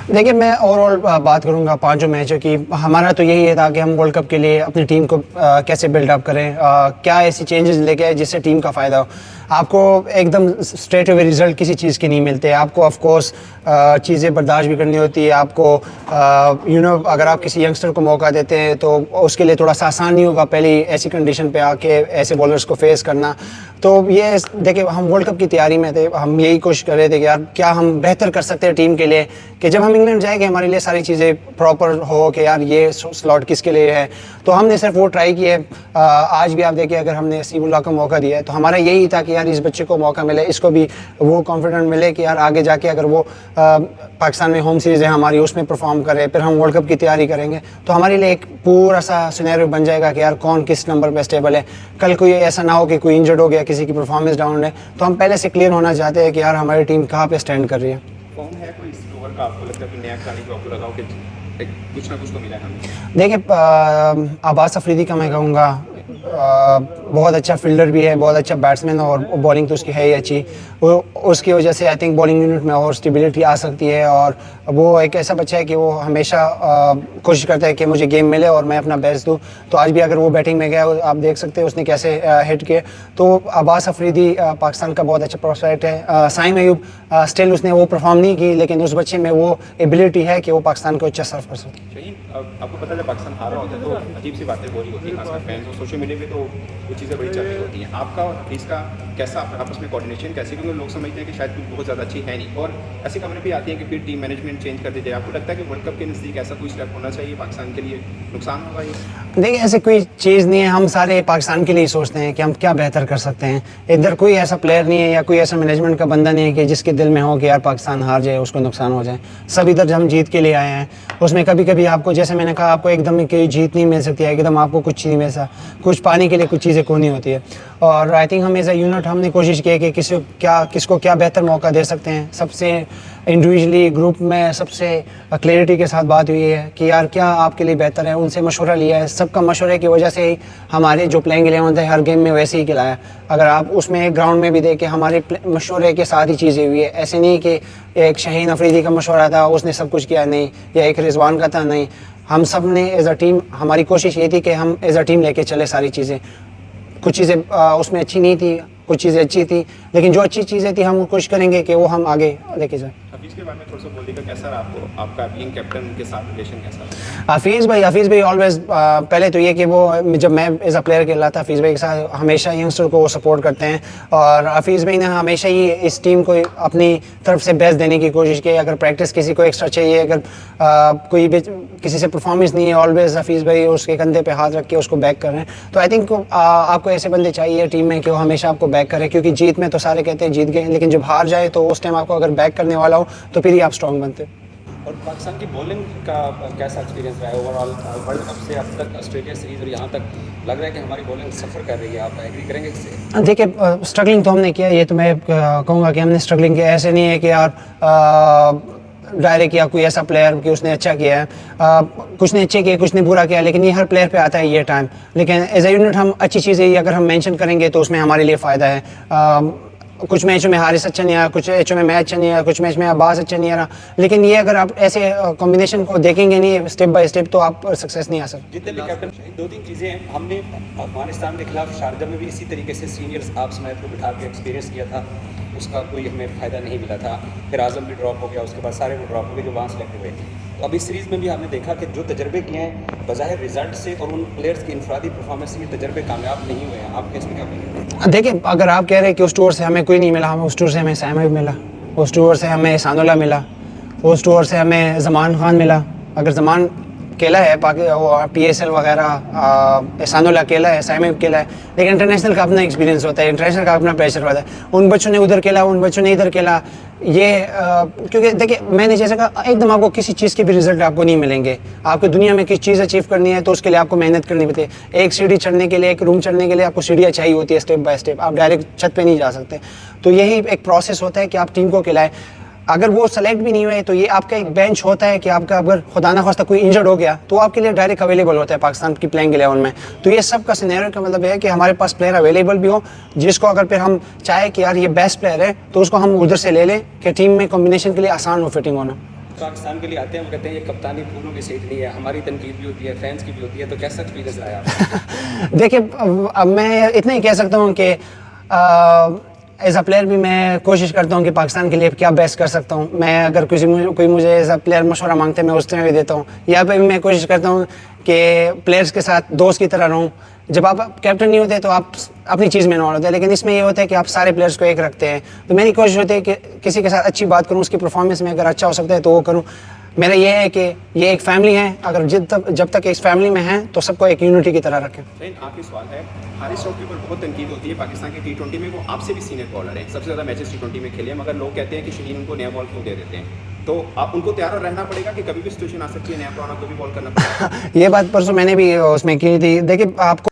देखिए, मैं ओवरऑल बात करूंगा पांचों मैचों की। हमारा तो यही है था कि हम वर्ल्ड कप के लिए अपनी टीम को कैसे बिल्डअप करें, क्या ऐसी चेंजेस लेके आए जिससे टीम का फ़ायदा हो। आपको एकदम स्ट्रेट अवे रिजल्ट किसी चीज़ के नहीं मिलते। आपको ऑफ कोर्स चीज़ें बर्दाश्त भी करनी होती है। आपको अगर आप किसी यंगस्टर को मौका देते हैं तो उसके लिए थोड़ा सा आसान नहीं होगा पहले ऐसी कंडीशन पे आके ऐसे बॉलर्स को फेस करना। तो ये देखिए, हम वर्ल्ड कप की तैयारी में थे, हम यही कोशिश कर रहे थे कि यार क्या हम बेहतर कर सकते हैं टीम के लिए, कि जब हम इंग्लैंड जाएंगे हमारे लिए सारी चीज़ें प्रॉपर हो कि यार ये स्लॉट किसके लिए है। तो हमने सिर्फ वो ट्राई किए। आज भी आप देखिए, अगर हमने नसीबुल्लाह को मौका दिया है तो हमारा यही था कि यार इस बच्चे को मौका मिले, इसको भी वो कॉन्फिडेंट मिले कि यार आगे जाके अगर वो पाकिस्तान में होम सीरीज़ है हमारी, उसमें परफॉर्म करे, फिर हम वर्ल्ड कप की तैयारी करेंगे तो हमारे लिए एक पूरा सा सिनेरियो बन जाएगा कि यार कौन किस नंबर पे स्टेबल है। कल कोई ऐसा ना हो कि कोई इंजर्ड हो गया, किसी की परफॉर्मेंस डाउन है, तो हम पहले से क्लियर होना चाहते हैं कि यार हमारी टीम कहाँ पे स्टैंड कर रही है। फॉर्म है कोई इस ओवर का आपको लगता है कि नया खिलाड़ी जो आपको लगा हो कि कुछ ना कुछ तो मिला है हमें? देखिए, अब्बास अफरीदी का मैं कहूँगा बहुत अच्छा फील्डर भी है, बहुत अच्छा बैट्समैन, और बॉलिंग तो उसकी है ही अच्छी। वो उसकी वजह से आई थिंक बॉलिंग यूनिट में और स्टेबिलिटी आ सकती है। और वो एक ऐसा बच्चा है कि वो हमेशा कोशिश करता है कि मुझे गेम मिले और मैं अपना बेस्ट दूँ। तो आज भी अगर वो बैटिंग में गया, आप देख सकते हैं उसने कैसे हिट किए। तो अब्बास अफरीदी पाकिस्तान का बहुत अच्छा प्रोस्पेक्ट है। साइम अयूब स्टिल उसने वो परफॉर्म नहीं की, लेकिन उस बच्चे में वो एबिलिटी है कि वो पाकिस्तान को अच्छा सर्व कर सकते हैं। आपको पता है जब पाकिस्तान हारा होता है तो अजीब सी बातें हो रही होती हैं, खासकर फैंस और सोशल मीडिया पे तो वो चीज़ें बड़ी चल रही होती हैं। आपका और हफीज़ का कैसा आपस में कोऑर्डिनेशन कैसे, क्योंकि लोग समझते हैं कि शायद कुछ बहुत ज़्यादा अच्छी है नहीं, और ऐसी खबरें भी आती हैं कि फिर टीम मैनेजमेंट चेंज कर दी जाए। आपको लगता है कि वर्ल्ड कप के नज़दीक ऐसा कोई स्टेप होना चाहिए पाकिस्तान के लिए, नुकसान होगा ये? देखिए, ऐसे कोई चीज़ नहीं है। हम सारे पाकिस्तान के लिए सोचते हैं कि हम क्या बेहतर कर सकते हैं। इधर कोई ऐसा प्लेयर नहीं है या कोई ऐसा मैनेजमेंट का बंदा नहीं है कि जिसके दिल में हो कि यार पाकिस्तान हार जाए, उसको नुकसान हो जाए। सब इधर हम जीत के लिए आए हैं। उसमें कभी कभी आपको, जैसे मैंने कहा, आपको एकदम कोई जीत नहीं मिल सकती है, एकदम आपको कुछ नहीं मिल सकता। कुछ पाने के लिए कुछ चीज़ें खोनी होती है। और आई थिंक हम एज अ यूनिट हमने कोशिश की है कि किसको क्या बेहतर मौका दे सकते हैं। सबसे इंडिविजुअली ग्रुप में सबसे क्लैरिटी के साथ बात हुई है कि यार क्या आपके लिए बेहतर है, उनसे मशवरा लिया है। सबका मशवरे की वजह से ही हमारे जो प्लेइंग 11 है हर गेम में वैसे ही खिलाया। अगर आप उसमें एक ग्राउंड में भी देखें, हमारे मशवरे के साथ ही चीज़ें हुई है। ऐसे नहीं कि एक शाहीन अफरीदी का मशवरा था उसने सब कुछ किया, नहीं, या एक रिजवान का था, नहीं। हम सब ने एज अ टीम, हमारी कोशिश ये थी कि हम एज अ टीम लेके चले सारी चीज़ें। कुछ चीज़ें उसमें अच्छी नहीं थी, कुछ चीज़ें अच्छी थी, लेकिन जो अच्छी चीज़ें थी हम कोशिश करेंगे कि वो हम आगे लेके जाएं। हफीज़ के बारे में थोड़ा सा बोलिएगा, कैसा रहा आपका बीइंग कैप्टन के साथ रिलेशन कैसा रहा? हफीज़ भाई ऑलवेज, पहले तो ये कि वो जब मैं एज अ प्लेयर खेला था, हफीज़ भाई के साथ हमेशा यंगस्टर को वो सपोर्ट करते हैं। और हफीज़ भाई ने हमेशा ही इस टीम को अपनी तरफ से बेस्ट देने की कोशिश की। अगर प्रैक्टिस किसी को एक्स्ट्रा चाहिए, अगर कोई भी किसी से परफॉर्मेंस नहीं है, ऑलवेज हफीज़ भाई उसके कंधे पे हाथ रख के उसको बैक कर रहे हैं। तो आई थिंक आपको ऐसे बंदे चाहिए टीम में कि वो हमेशा आपको बैक करें, क्योंकि जीत में तो सारे कहते हैं जीत गए, लेकिन जब हार जाए तो उस टाइम आपको अगर बैक करने वाला हो तो फिर ही आप स्ट्रॉन्ग बनते हैं। और पाकिस्तान की बॉलिंग का कैसा एक्सपीरियंस रहा है ओवरऑल वर्ल्ड कप से अब तक, ऑस्ट्रेलिया सीरीज और यहाँ तक लग रहा है कि हमारी बॉलिंग सफ़र कर रही है? आप एग्री करेंगे इससे? देखिए, स्ट्रगलिंग तो हमने किया, ये तो मैं कहूँगा कि हमने स्ट्रगलिंग किया। ऐसे नहीं है कि यार डायरेक्ट या कोई ऐसा प्लेयर कि उसने अच्छा किया है, कुछ ने अच्छे किया, कुछ ने बुरा किया, लेकिन ये हर प्लेयर पे आता है ये टाइम। लेकिन एज ए यूनिट हम अच्छी चीज़ें अगर हम मेंशन करेंगे तो उसमें हमारे लिए फ़ायदा है। कुछ मैचों में हारिस अच्छा नहीं आया, कुछ मैचों में मैच अच्छा नहीं आया, कुछ मैच में अब्बास अच्छा नहीं आ रहा, लेकिन ये अगर आप ऐसे कॉम्बिनेशन को देखेंगे नहीं स्टेप बाय स्टेप तो आप सक्सेस नहीं आ सकते। जितने भी कैप्टन, दो तीन चीज़ें हैं। हमने अफगानिस्तान के खिलाफ शारजा में भी इसी तरीके से सीनियर्स आप स्मैथ को बिठा के एक्सपीरियंस किया था, उसका कोई हमें फ़ायदा नहीं मिला था। फिर आज़म भी ड्रॉप हो गया, उसके बाद सारे वो ड्रॉप हो गए जो वहाँ सेलेक्ट हुए। तो अब इस सीरीज़ में भी आपने देखा कि जो तजर्बे किए हैं बज़ाहिर रिजल्ट से और उन प्लेयर्स की इनफरादी परफॉर्मेंस से ये तजर्बे कामयाब नहीं हुए हैं। आपके इसमें क्या कहेंगे? देखिए, अगर आप कह रहे हैं कि उस टूर से हमें कोई नहीं मिला, हमें उस टूर से हमें साइम अयूब मिला, उस टूर से हमें सानुल्लाह मिला, उस टूर से हमें ज़मान खान मिला। अगर ज़मान अकेला है PSL वगैरह, सानुल्लाह अकेला है, साइम अयूब अकेला है, लेकिन इंटरनेशनल का अपना एक्सपीरियंस होता है, इंटरनेशनल का अपना प्रेशर होता है। उन बच्चों ने उधर खेला, उन बच्चों ने इधर खेला। ये क्योंकि देखिए, मैंने जैसे कहा, एकदम आपको किसी चीज़ के भी रिजल्ट आपको नहीं मिलेंगे। आपको दुनिया में किसी चीज़ अचीव करनी है तो उसके लिए आपको मेहनत करनी पड़ती है। एक सीढ़ी चढ़ने के लिए, एक रूम चढ़ने के लिए आपको सीढ़ियाँ चाहिए होती है, स्टेप बाय स्टेप। आप डायरेक्ट छत पे नहीं जा सकते। तो यही एक प्रोसेस होता है कि आप टीम को खिलाएं। अगर वो सेलेक्ट भी नहीं हुए तो ये आपका एक बेंच होता है कि आपका अगर खुदा ना खास्ता कोई इंजर्ड हो गया तो आपके लिए डायरेक्ट अवेलेबल होता है पाकिस्तान की प्लेइंग 11 में। तो ये सब का सिनेरियो का मतलब है कि हमारे पास प्लेयर अवेलेबल भी हो, जिसको अगर फिर हम चाहे कि यार ये बेस्ट प्लेयर है तो उसको हम उधर से ले लें कि टीम में कॉम्बिनेशन के लिए आसान हो फिटिंग होना। पाकिस्तान के लिए आते हैं, हम कहते हैं ये कप्तानी फूलों की सीट नहीं है, हमारी तनकीद भी होती है, फैंस की भी होती है, तो कैसा एक्सपीरियंस रहा है आपका? देखिए, अब मैं इतना ही कह सकता हूँ कि एज अ प्लेयर भी मैं कोशिश करता हूँ कि पाकिस्तान के लिए क्या बेस्ट कर सकता हूँ। मैं अगर कोई मुझे एज अ प्लेयर मशवरा मांगते हैं, मैं उस तरह भी देता हूँ। यहाँ पे भी मैं कोशिश करता हूँ कि प्लेयर्स के साथ दोस्त की तरह रहूँ। जब आप कैप्टन नहीं होते तो आप अपनी चीज़ में इन्वॉल्व होते हैं, लेकिन इसमें ये होता है कि आप सारे प्लेयर्स को एक रखते हैं। तो मेरी कोशिश होती है कि किसी के साथ अच्छी बात करूँ, उसकी परफॉर्मेंस में अगर अच्छा हो सकता है तो वो करूँ। मेरा ये है कि ये एक फैमिली है, अगर जब तक इस फैमिली में हैं तो सबको एक यूनिटी की तरह रखें। आखिरी सवाल है, हारिस राउफ के ऊपर बहुत तनकीद होती है पाकिस्तान के T20 में, वो आपसे भी सीनियर बॉलर है, सबसे ज़्यादा मैचेस T20 में खेले हैं, मगर लोग कहते हैं कि शहीन उनको नया बॉल क्यों दे देते हैं। तो आप उनको तैयार रहना पड़ेगा कि कभी भी सिचुएशन आ सकती है, नया पुराना कोई भी बॉल करना पड़ेगा। ये बात परसों मैंने भी उसमें की थी। देखिए, आपको